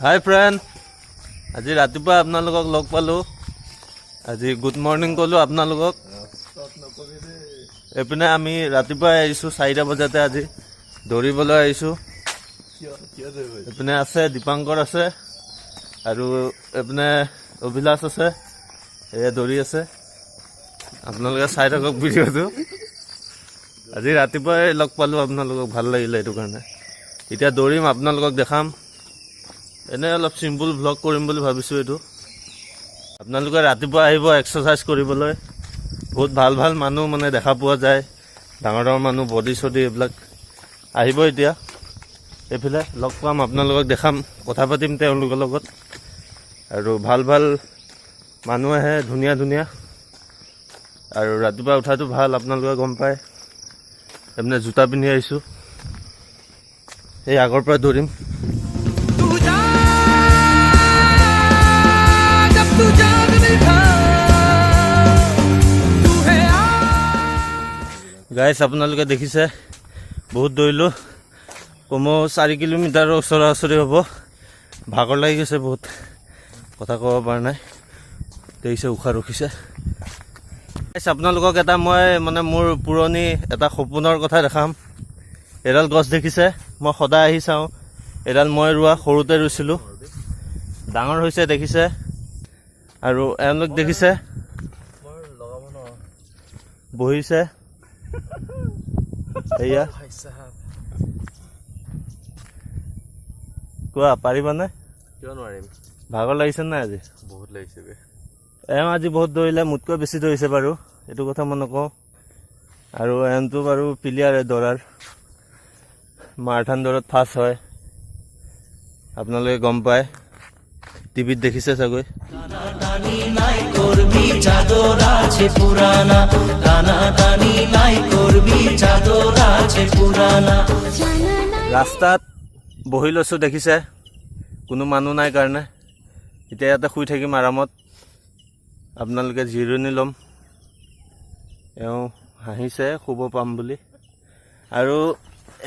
হাই friend, আজি ৰাতিপুৱা আপোনালোকক লগ পালোঁ। আজি গুড মৰ্ণিং ক'লোঁ আপোনালোকক। এইপিনে আমি ৰাতিপুৱাই আহিছোঁ 4টা বজাতে। আজি দৌৰিবলৈ আহিছোঁ। এইপিনে আছে দীপাংকৰ আছে আৰু এইপিনে অভিলাষ আছে, এয়া দৌৰি আছে। আপোনালোকে চাই থাকক ভিডিঅ'টো। আজি ৰাতিপুৱাই লগ পালোঁ আপোনালোকক, ভাল লাগিলে এইটো কাৰণে। এতিয়া দৌৰিম, আপোনালোকক দেখাম। এনে অলপ চিম্পুল ভ্লগ কৰিম বুলি ভাবিছোঁ এইটো। আপোনালোকে ৰাতিপুৱা আহিব এক্সাৰচাইজ কৰিবলৈ। বহুত ভাল ভাল মানুহ মানে দেখা পোৱা যায়, ডাঙৰ ডাঙৰ মানুহ, বডি চডি এইবিলাক। আহিব এতিয়া এইফালে, লগ পাম, আপোনালোকক দেখাম, কথা পাতিম তেওঁলোকৰ লগত। আৰু ভাল ভাল মানুহ আহে, ধুনীয়া ধুনীয়া। আৰু ৰাতিপুৱা উঠাটো ভাল, আপোনালোকে গম পায়। এইপিনে জোতা পিন্ধি আহিছোঁ, এই আগৰ পৰা দৌৰিম। গাইছ, আপোনালোকে দেখিছে বহুত দৌৰিলোঁ, কমেও 4 কিলোমিটাৰৰ ওচৰা ওচৰি হ'ব। ভাগৰ লাগি গৈছে বহুত, কথা ক'ব পৰা নাই। দেখিছে উশাহ ৰখিছে। গাইছ, আপোনালোকক এটা মই মানে মোৰ পুৰণি এটা সপোনৰ কথা দেখাম। এডাল গছ দেখিছে, মই সদায় আহি চাওঁ। এডাল মই ৰোৱা, সৰুতে ৰুইছিলোঁ, ডাঙৰ হৈছে দেখিছে। আৰু এওঁলোক দেখিছে বহিছে, এয়া কোৱা, পাৰিবানে? কিয় নোৱাৰিম, ভাগৰ লাগিছে নাই আজি? বহুত লাগিছে বে। এওঁ আজি বহুত দৌৰিলে, মোতকৈ বেছি দৌৰিছে বাৰু, এইটো কথা মই নকওঁ। আৰু এওঁটো বাৰু প্লেয়াৰে দৌৰাৰ, মাৰাথান দৌৰত ফাৰ্ষ্ট হয়, আপোনালোকে গম পায়, টিভিত দেখিছে চাগৈ। ৰাস্তাত বহি লৈছোঁ দেখিছে, কোনো মানুহ নাই কাৰণে। এতিয়া ইয়াতে শুই থাকিম আৰামত, আপোনালোকে জিৰণি ল'ম। এওঁ হাঁহিছে শুব পাম বুলি। আৰু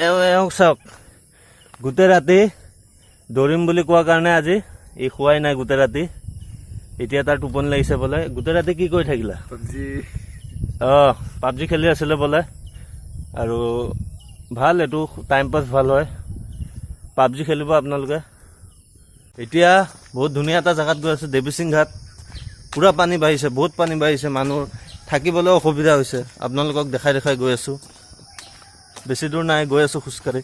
এওঁক চাওক, গোটেই ৰাতি দৌৰিম বুলি কোৱাৰ কাৰণে আজি ই শুৱাই নাই গোটেই ৰাতি। এতিয়া তাৰ টোপনি লাগিছে বোলে। গোটেই ৰাতি কি কৰি থাকিলা? পাবজি খেলি আছিলে বোলে। আৰু ভাল, এইটো টাইম পাছ ভাল হয়, পাবজি খেলিব আপোনালোকে। এতিয়া বহুত ধুনীয়া এটা জেগাত গৈ আছোঁ, দেৱীসিং ঘাট। পূৰা পানী বাঢ়িছে, বহুত পানী বাঢ়িছে, মানুহ থাকিবলৈ অসুবিধা হৈছে। আপোনালোকক দেখাই দেখাই গৈ আছোঁ, বেছি দূৰ নাই, গৈ আছোঁ খোজকাঢ়ি।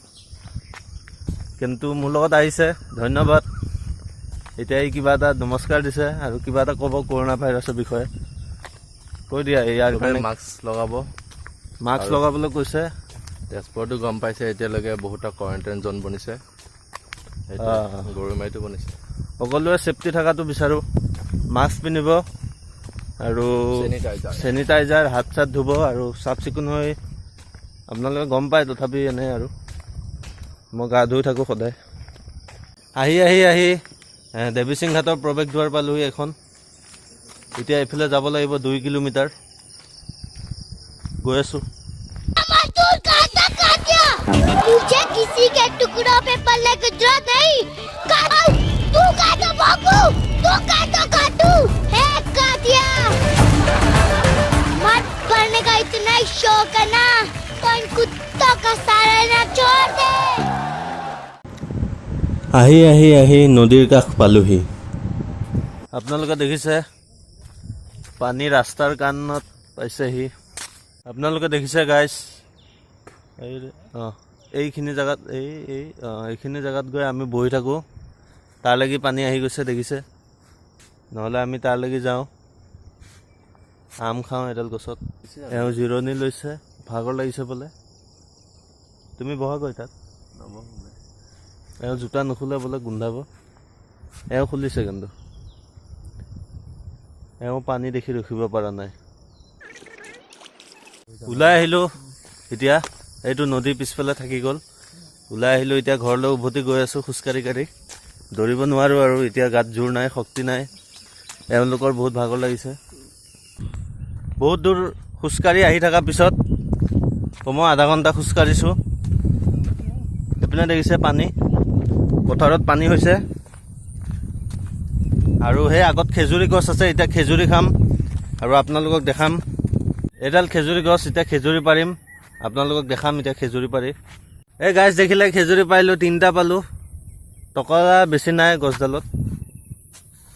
কিন্তু মোৰ লগত আহিছে, ধন্যবাদ। এতিয়া এই কিবা এটা নমস্কাৰ দিছে আৰু কিবা এটা ক'ব কৰোণা ভাইৰাছৰ বিষয়ে। কৈ দিয়া, ইয়াৰ কাৰণে মাস্ক লগাবলৈ কৈছে। তেজপুৰতো গম পাইছে, এতিয়ালৈকে বহুতো কোৱাৰেণ্টাইন জ'ন বনিছে, গৰৈমাৰীতো বনিছে। সকলোৱে ছেফটি থকাটো বিচাৰোঁ, মাস্ক পিন্ধিব আৰু চেনিটাইজাৰ, হাত চাত ধুব আৰু চাফ চিকুণ হৈ। আপোনালোকে গম পায়, তথাপি এনে আৰু মই গা ধুই থাকোঁ সদায়। আহি দেৱীসিং ঘাটৰ প্ৰৱেশ দ্বাৰ পালোহি এখন। এতিয়া এইফালে যাব লাগিব 2 কিলোমিটাৰ, গৈ আছোঁ। আহি নদীৰ কাষ পালোহি। আপোনালোকে দেখিছে পানী ৰাস্তাৰ কাণত পাইছেহি। আপোনালোকে দেখিছে গাইছ, এইখিনি জেগাত এইখিনি জেগাত গৈ আমি বহি থাকোঁ। তাৰলৈকে পানী আহি গৈছে দেখিছে, নহ'লে আমি তাৰলৈকে যাওঁ, আম খাওঁ এডাল গছত। এওঁ জিৰণি লৈছে, ভাগৰ লাগিছে বোলে। তুমি বহাগৈ তাত। এওঁ জোতা নুখুলে বোলে, গোন্ধাব। এওঁ খুলিছে কিন্তু এওঁ পানী দেখি ৰখিব পৰা নাই। ওলাই আহিলোঁ এতিয়া, এইটো নদীৰ পিছফালে থাকি গ'ল। ওলাই আহিলোঁ, এতিয়া ঘৰলৈ উভতি গৈ আছোঁ খোজকাঢ়ি কাঢ়ি। দৌৰিব নোৱাৰোঁ আৰু এতিয়া, গাত জোৰ নাই, শক্তি নাই। এওঁলোকৰ বহুত ভাগৰ লাগিছে। বহুত দূৰ খোজকাঢ়ি আহি থকাৰ পিছত কমেও আধা ঘণ্টা খোজকাঢ়িছোঁ। এইপিনে দেখিছে পানী, পথাৰত পানী হৈছে। আৰু সেই আগত খেজুৰী গছ আছে, এতিয়া খেজুৰী খাম আৰু আপোনালোকক দেখাম। এডাল খেজুৰী গছ, এতিয়া খেজুৰী পাৰিম, আপোনালোকক দেখাম এতিয়া খেজুৰী পাৰি। এই গাছ দেখিলে খেজুৰী পাৰিলোঁ, 3টা পালোঁ। টকা বেছি নাই গছডালত,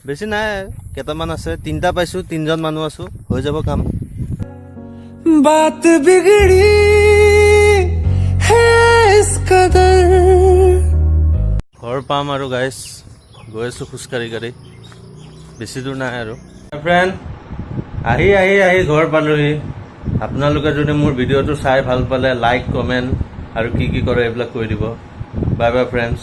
বেছি নাই, কেইটামান আছে। 3টা পাইছোঁ, 3জন মানুহ আছোঁ, হৈ যাব কাম। बात बिगड़ी है इस कदर। ঘৰ পাম আৰু গাইছ, গৈ আছোঁ খোজকাঢ়ি কাঢ়ি, বেছি দূৰ নাই আৰু। ফ্ৰেণ্ড, আহি ঘৰ পালোহি। আপোনালোকে যদি মোৰ ভিডিঅ'টো চাই ভাল পালে লাইক, কমেণ্ট আৰু কি কৰে এইবিলাক কৰি দিব। Bye bye friends.